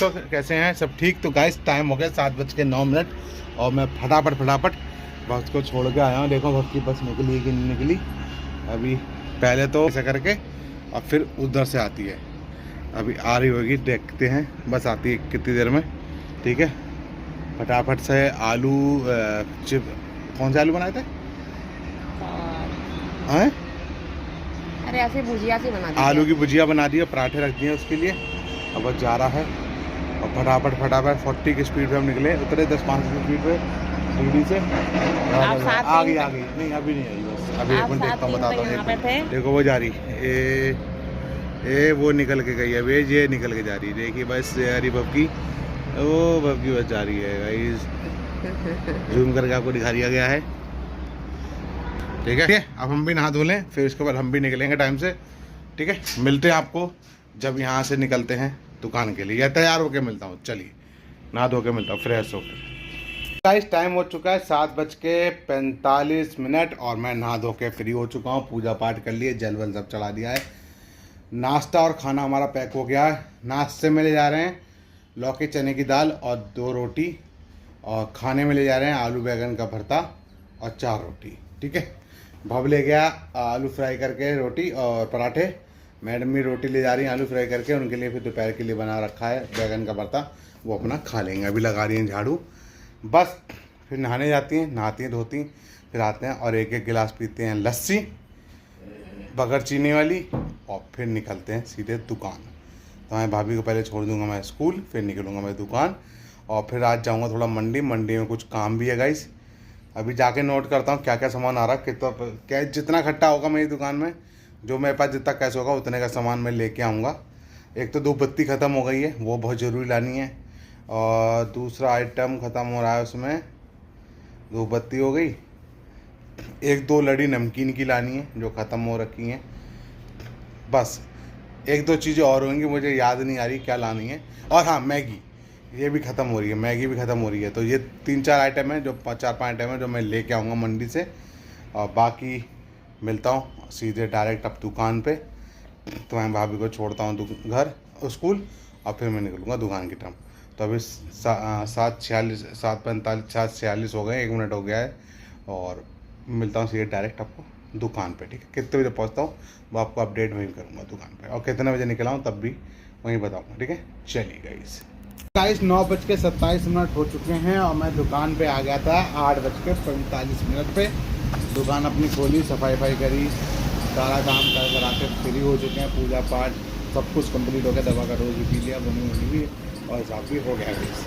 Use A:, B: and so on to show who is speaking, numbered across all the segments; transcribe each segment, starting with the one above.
A: दोस्तों, कैसे हैं सब? ठीक। तो गाइस टाइम हो गया 7:09 और मैं फटाफट बस को छोड़ के आया हूँ। देखो बस की बस निकली है कि नहीं निकली अभी। पहले तो ऐसा करके और फिर उधर से आती है। अभी आ रही होगी, देखते हैं बस आती है कितनी देर में। ठीक है, फटाफट से आलू चिप, कौन से आलू बनाए थे? हैं?
B: अरे ऐसे भुजिया सी बना दी।
A: आलू की भुजिया बना दी है, पराठे रख दिए उसके लिए। अब बस जा रहा है और फटाफट 40 की स्पीड पे हम निकले, उतरे 10-5 की स्पीड पे सीढ़ी से। आ गई नहीं अभी नहीं आई, बस अभी 1 मिनट देखता हूँ, बताता हूँ। देखो वो जा रही वो निकल के गई। अब ये निकल के जा रही है, देखिए बस यारी बबकी, वो बबकी बस जा रही है गाइस। जूम करके आपको दिखा दिया गया है। ठीक है, अब हम भी नहा धो लें, फिर उसके बाद हम भी निकलेंगे टाइम से। ठीक है, मिलते हैं आपको जब यहाँ से निकलते हैं दुकान के लिए, या तैयार होके मिलता हूँ। चलिए नहा धो के मिलता हूँ फ्रेश होकर। गाइस टाइम हो चुका है 7:45 और मैं नहा धो के फ्री हो चुका हूँ। पूजा पाठ कर लिए, जल वल सब चढ़ा दिया है। नाश्ता और खाना हमारा पैक हो गया है। नाश्ते में ले जा रहे हैं लौकी चने की दाल और 2 रोटी, और खाने में ले जा रहे हैं आलू बैंगन का भरता और 4 रोटी। ठीक है, भव ले गया आलू फ्राई करके रोटी और पराठे। मैडम भी रोटी ले जा रही हैं आलू फ्राई करके, उनके लिए फिर दोपहर के लिए बना रखा है बैंगन का भरता, वो अपना खा लेंगे। अभी लगा रही हैं झाड़ू, बस फिर नहाने जाती हैं, नहाती हैं धोती, फिर आते हैं और एक गिलास पीते हैं लस्सी बगैर चीनी वाली, और फिर निकलते हैं सीधे दुकान। तो मैं भाभी को पहले छोड़ दूंगा मैं स्कूल, फिर निकलूँगा मैं दुकान, और फिर आज जाऊँगा थोड़ा मंडी में कुछ काम भी है गाइस। अभी जाके नोट करता हूँ क्या क्या सामान आ रहा है, कितना क्या जितना इकट्ठा होगा मेरी दुकान में, जो मेरे पास जितना कैश होगा उतने का सामान मैं लेके आऊँगा। एक तो धूपबत्ती ख़त्म हो गई है, वो बहुत ज़रूरी लानी है, और दूसरा आइटम ख़त्म हो रहा है, उसमें धूपबत्ती हो गई, 1-2 लड़ी नमकीन की लानी है जो ख़त्म हो रखी हैं। बस 1-2 चीज़ें और होंगी, मुझे याद नहीं आ रही क्या लानी है। और हाँ, मैगी ये भी ख़त्म हो रही है, मैगी भी ख़त्म हो रही है। तो ये 3-4 आइटम है, जो 4-5 आइटम है जो मैं लेके आऊँगा मंडी से, और बाकी मिलता हूँ सीधे डायरेक्ट अब दुकान पे। तो मैं भाभी को छोड़ता हूँ घर स्कूल, और फिर मैं निकलूँगा दुकान की तरफ। तो अभी 7:46 हो गए, 1 मिनट हो गया है, और मिलता हूँ सीधे डायरेक्ट आपको दुकान पे। ठीक है, कितने बजे पहुँचता हूँ वो आपको अपडेट वहीं करूँगा दुकान पे, और कितने बजे निकला हूँ तब भी वहीं बताऊँगा। ठीक है, चलिए गाइस 9:27 हो चुके हैं और मैं दुकान पे आ गया था 8:45 पे। दुकान अपनी खोली, सफाई करी, सारा काम कर आके फ्री हो चुके हैं। पूजा पाठ सब कुछ कंप्लीट हो गया, दवा का डोज भी पी लिया, बनी भी, और हिसाब भी हो गया गाइस।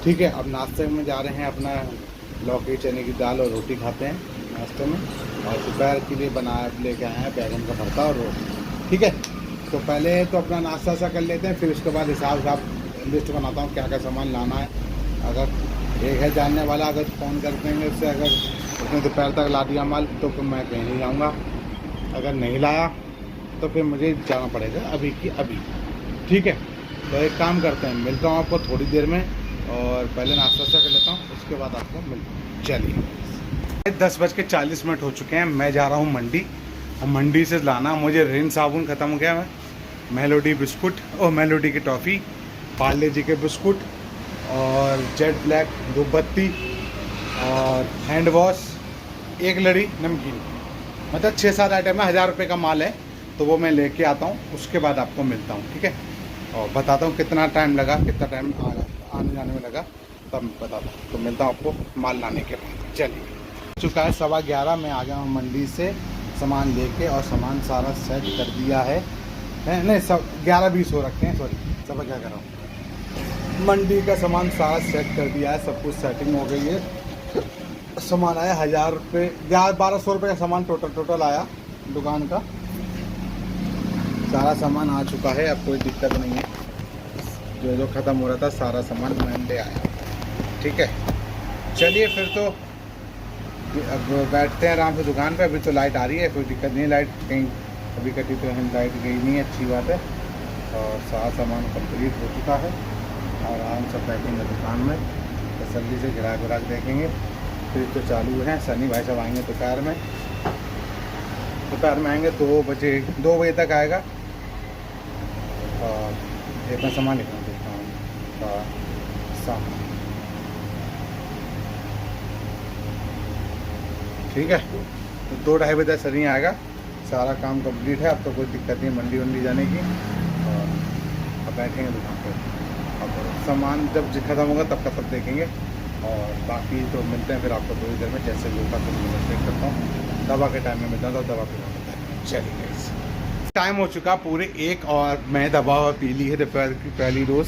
A: ठीक है, अब नाश्ते में जा रहे हैं अपना लौकी चने की दाल और रोटी खाते हैं नाश्ते में, और दोपहर के लिए लेके आए हैं बैंगन का भरता और रोटी। ठीक है, तो पहले तो अपना नाश्ता सा कर लेते हैं, फिर उसके बाद हिसाब लिस्ट बनाता हूँ क्या क्या सामान लाना है। अगर एक है जानने वाला, अगर फ़ोन कर देंगे उससे, अगर उसने दोपहर तक ला दिया माल तो फिर मैं कहीं नहीं जाऊँगा। अगर नहीं लाया तो फिर मुझे जाना पड़ेगा अभी की अभी। ठीक है, तो एक काम करते हैं, मिलता हूँ आपको थोड़ी देर में, और पहले नाश्ता सा कर लेता हूँ, उसके बाद आपको मिलता हूँ। चलिए 10:40 हो चुके हैं, मैं जा रहा हूँ मंडी, और मंडी से लाना मुझे रिन साबुन ख़त्म हो गया है, मेलोडी बिस्कुट और मेलोडी की टॉफ़ी, पार्ले जी के बिस्कुट, और जेट ब्लैक धूपबत्ती, और हैंड वॉश, 1 लड़ी नमकीन। मतलब 6-7 आइटम है, 1000 रुपये का माल है, तो वो मैं लेके आता हूँ, उसके बाद आपको मिलता हूँ। ठीक है, और बताता हूँ कितना टाइम लगा, कितना टाइम आने जाने में लगा, तब बताता हूँ। तो मिलता हूँ आपको माल लाने के बाद। चलिए चुका है 11:15, मैं आ गया हूँ मंडी से सामान लेके, और सामान सारा सेट कर दिया है नहीं, सब 11:20 हो रखे हैं, सॉरी, सब क्या कर रहा हूँ, मंडी का सामान सारा सेट कर दिया है, सब कुछ सेटिंग हो गई है। सामान आया 1000 रुपये, 1200 रुपये का सामान टोटल आया दुकान का। सारा सामान आ चुका है, अब कोई दिक्कत नहीं है, जो ख़त्म हो रहा था सारा सामान मैं ले आया। ठीक है, चलिए फिर तो अब बैठते हैं आराम से दुकान पे। अभी तो लाइट आ रही है, कोई दिक्कत नहीं, लाइट कहीं अभी कटी तो हम लाइट गई नहीं है, अच्छी बात है। और सारा सामान कंप्लीट हो चुका है, और आराम से पैकिंग है दुकान में, तसल्ली से ग्राहक देखेंगे। फिर तो चालू है, सनी भाई साहब आएंगे दोपहर में आएंगे, 2 बजे तक आएगा। और इतना सामान लिखना देखता हूँ, सामने। ठीक है, तो 2-2:30 बजे तक सनी आएगा, सारा काम कंप्लीट है। अब तो कोई दिक्कत नहीं मंडी वंडी जाने की। और अब बैठेंगे दुकान पर, अब सामान जब खत्म होगा तब का तब देखेंगे। और बाकी तो मिलते हैं फिर आपको थोड़ी देर में, जैसे लोग का चेक करता हूँ। दवा के टाइम में मिलता हूँ, दवा के टाइम में। चलिए, टाइम हो चुका पूरे 1 और मैं दवा पी ली है दोपहर की पहली डोज,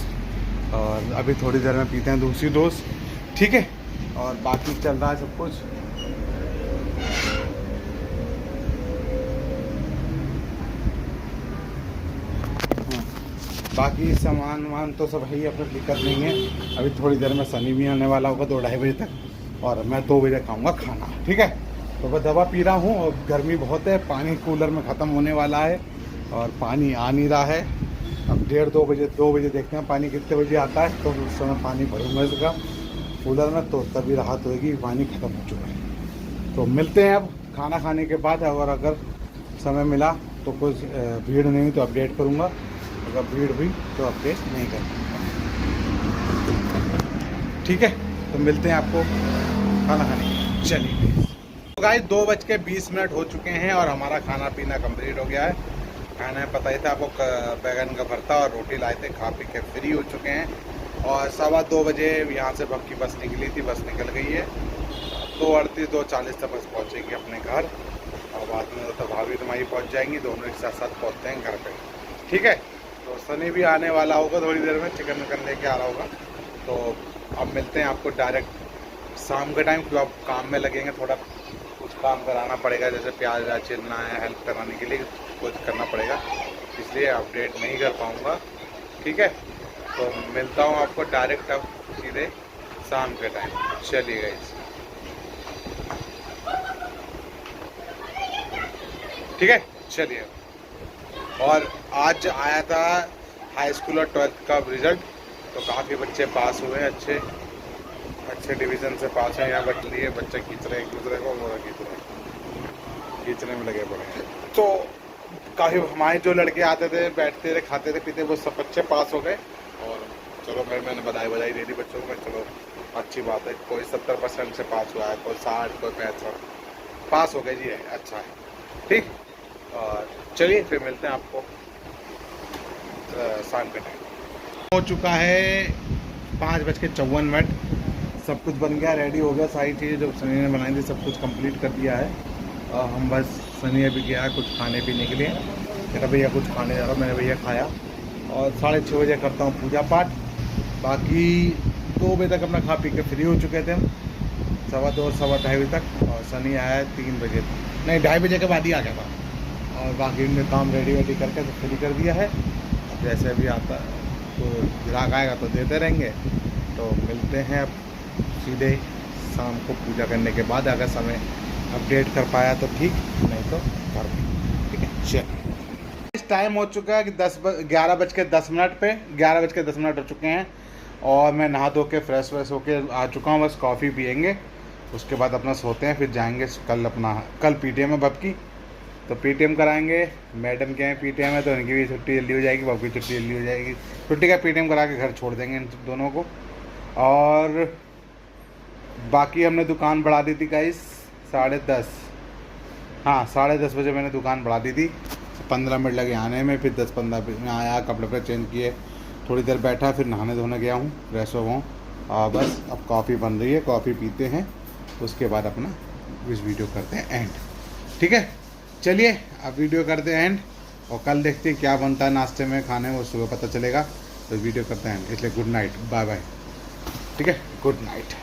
A: और अभी थोड़ी देर में पीते हैं दूसरी डोज। ठीक है, और बाकी चल रहा है सब कुछ। बाकी सामान वामान तो सब है ही, अपनी दिक्कत नहीं है। अभी थोड़ी देर में सनी भी आने वाला होगा 2-2:30 बजे तक, और मैं 2 बजे खाऊंगा खाना। ठीक है, तो मैं दवा पी रहा हूँ, और गर्मी बहुत है, पानी कूलर में ख़त्म होने वाला है और पानी आ नहीं रहा है। अब 1:30-2 बजे 2 बजे देखते हैं पानी कितने बजे आता है, तो उस समय पानी भरूँगा इसका कूलर में, तो तभी राहत होगी। पानी ख़त्म हो चुका है। तो मिलते हैं अब खाना खाने के बाद, और अगर समय मिला तो कुछ भीड़ नहीं हुई तो अपडेट करूँगा, अगर भीड़ हुई तो अपडेट नहीं करूँगा। ठीक है, तो मिलते हैं आपको खाना खाने के। चलिए, तो गाइस 2:20 हो चुके हैं और हमारा खाना पीना कंप्लीट हो गया है। खाना में पता ही था आपको, बैगन का भरता और रोटी लाए थे, खा पी के फ्री हो चुके हैं। और 2:15 बजे यहाँ से की बस निकली थी, बस निकल गई है। 2:38-2:40 तक बस पहुँचेगी अपने घर, और बाद में तो भाभी तुम्हारी पहुँच जाएंगी, दोनों एक साथ पहुँचते हैं घर पे। ठीक है, तो सनी भी आने वाला होगा थोड़ी देर में, चिकन विकन लेके आ रहा होगा। तो अब मिलते हैं आपको डायरेक्ट शाम के टाइम, क्यों आप काम में लगेंगे, थोड़ा कुछ काम कराना पड़ेगा, जैसे प्याज व्याज छिलना है, हेल्प कराने के लिए कुछ करना पड़ेगा, इसलिए अपडेट नहीं कर पाऊँगा। ठीक है, तो मिलता हूँ आपको डायरेक्ट अब सीधे शाम के टाइम। चलिए गाइस, ठीक है, चलिए। और आज आया था हाई स्कूल और 12th का रिजल्ट, तो काफ़ी बच्चे पास हुए, अच्छे डिवीज़न से पास हैं। यहाँ बच लिए बच्चे खींच रहे हैं एक दूसरे को, वो खींचने में लगे पड़े हैं। तो काफ़ी हमारे जो लड़के आते थे, बैठते थे, खाते थे, पीते, वो सब बच्चे पास हो गए। और चलो मैंने बधाई दे दी बच्चों को, चलो अच्छी बात है। कोई 70% से पास हुआ है, कोई 60, कोई 65 पास हो गए जी, है अच्छा है। ठीक, और चलिए फिर मिलते हैं आपको शाम के टाइम। हो चुका है 5:54, सब कुछ बन गया, रेडी हो गया, सारी चीज़ें जो सनी ने बनाई थी सब कुछ कंप्लीट कर दिया है। और हम बस, सनी अभी गया कुछ खाने पीने के लिए, मेरा भैया कुछ खाने जा रहा, मैंने भैया खाया। और 6:30 बजे करता हूँ पूजा पाठ। बाकी 2 बजे तक अपना खा पी के फ्री हो चुके थे हम, 2:15 और 2:30 बजे तक। और सनी आया 3 बजे, नहीं 2:30 बजे के बाद ही आ गया था। और बाकी उनने काम रेडी करके तो फ्री कर दिया है। जैसे अभी आता तो ग्राहक आएगा तो देते रहेंगे। तो मिलते हैं अब सीधे शाम को पूजा करने के बाद, अगर समय अपडेट कर पाया तो ठीक, नहीं तो घर में। ठीक है, चलिए। इस टाइम हो चुका है कि 11:10 पे 11:10 हो चुके हैं, और मैं नहा धो के फ्रेश होके आ चुका हूँ। बस कॉफ़ी पियेंगे, उसके बाद अपना सोते हैं, फिर जाएंगे कल पीटीएम है बब की, तो पीटीएम कराएंगे। मैडम के यहाँ पीटीएम है, तो उनकी भी छुट्टी जल्दी हो जाएगी, बब की छुट्टी जल्दी हो जाएगी। छुट्टी का पीटीएम करा के घर छोड़ देंगे इन दोनों को। और बाकी हमने दुकान बढ़ा दी थी गाइस 10:30, हाँ 10:30 बजे मैंने दुकान बढ़ा दी थी। 15 मिनट लगे आने में, फिर 10-15 मिनट में आया, कपड़े चेंज किए, थोड़ी देर बैठा, फिर नहाने धोने गया हूँ, फ्रेश हो गया हूँ। और बस अब कॉफ़ी बन रही है, कॉफ़ी पीते हैं, उसके बाद अपना इस वीडियो करते हैं एंड। ठीक है, चलिए अब वीडियो करते हैं एंड, और कल देखते हैं क्या बनता है नाश्ते में, खाने में, वो सुबह पता चलेगा। तो वीडियो करते हैं, इसलिए गुड नाइट, बाय बाय। ठीक है, गुड नाइट।